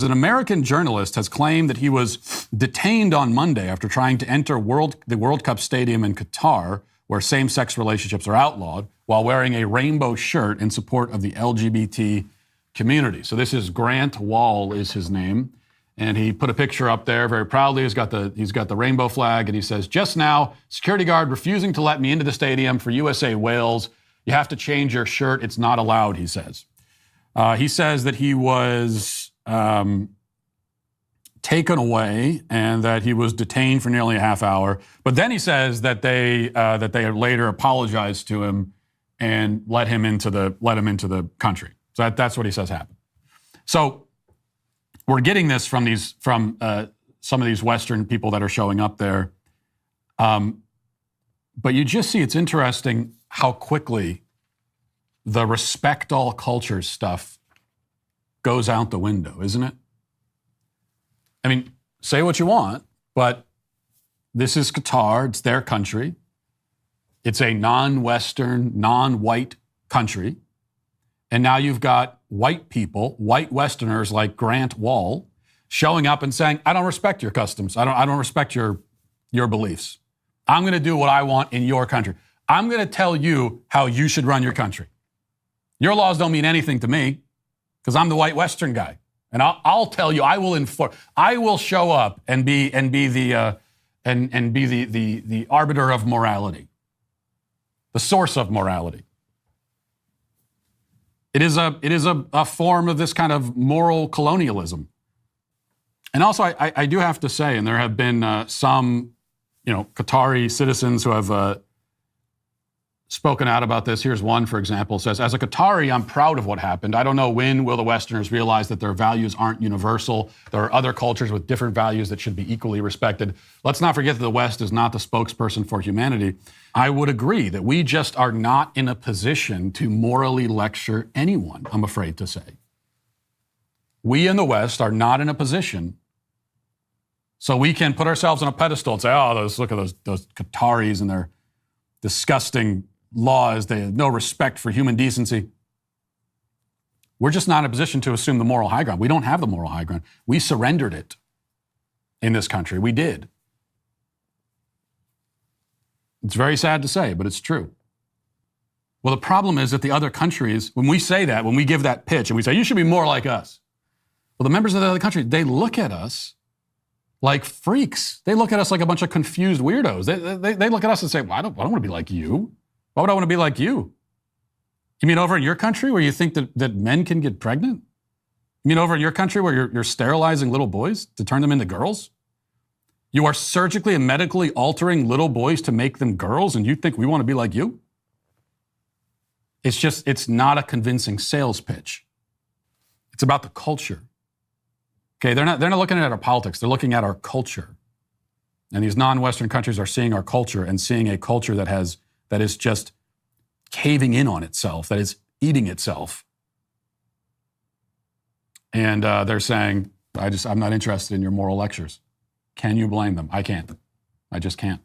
An American journalist has claimed that he was detained on Monday after trying to enter the World Cup stadium in Qatar, where same-sex relationships are outlawed, while wearing a rainbow shirt in support of the LGBT community. So this is Grant Wall is his name, and he put a picture up there very proudly. He's got the rainbow flag, and he says, "Just now, security guard refusing to let me into the stadium for USA Wales. You have to change your shirt. It's not allowed," he says. He says that he was taken away and that he was detained for nearly a half hour. But then he says that they later apologized to him and let him into the country. So that's what he says happened. So we're getting this from some of these Western people that are showing up there. But you just see, it's interesting how quickly the respect all cultures stuff goes out the window, isn't it? I mean, say what you want, but this is Qatar. It's their country. It's a non-Western, non-white country. And now you've got white people, white Westerners like Grant Wall, showing up and saying, "I don't respect your customs. I don't respect your beliefs. I'm going to do what I want in your country. I'm going to tell you how you should run your country. Your laws don't mean anything to me, because I'm the white Western guy, and I'll tell you. I will enforce. I will show up and be the arbiter of morality, the source of morality." It is a form of this kind of moral colonialism. And also, I do have to say, and there have been some, Qatari citizens who have spoken out about this. Here's one, for example, says, "As a Qatari, I'm proud of what happened. I don't know when will the Westerners realize that their values aren't universal. There are other cultures with different values that should be equally respected. Let's not forget that the West is not the spokesperson for humanity." I would agree that we just are not in a position to morally lecture anyone, I'm afraid to say. We in the West are not in a position so we can put ourselves on a pedestal and say, "Oh, look at those Qataris and their disgusting laws. They have no respect for human decency." We're just not in a position to assume the moral high ground. We don't have the moral high ground. We surrendered it in this country. We did. It's very sad to say, but it's true. Well, the problem is that the other countries, when we say that, when we give that pitch and we say, "You should be more like us," well, the members of the other country, they look at us like freaks. They look at us like a bunch of confused weirdos. They look at us and say, "Well, I don't want to be like you. Why would I want to be like you? You mean over in your country where you think that men can get pregnant? You mean over in your country where you're sterilizing little boys to turn them into girls? You are surgically and medically altering little boys to make them girls, and you think we want to be like you?" It's not a convincing sales pitch. It's about the culture. Okay, they're not looking at our politics. They're looking at our culture. And these non-Western countries are seeing our culture and seeing a culture that is just caving in on itself, that is eating itself. And they're saying, I'm not interested in your moral lectures. Can you blame them? I can't. I just can't.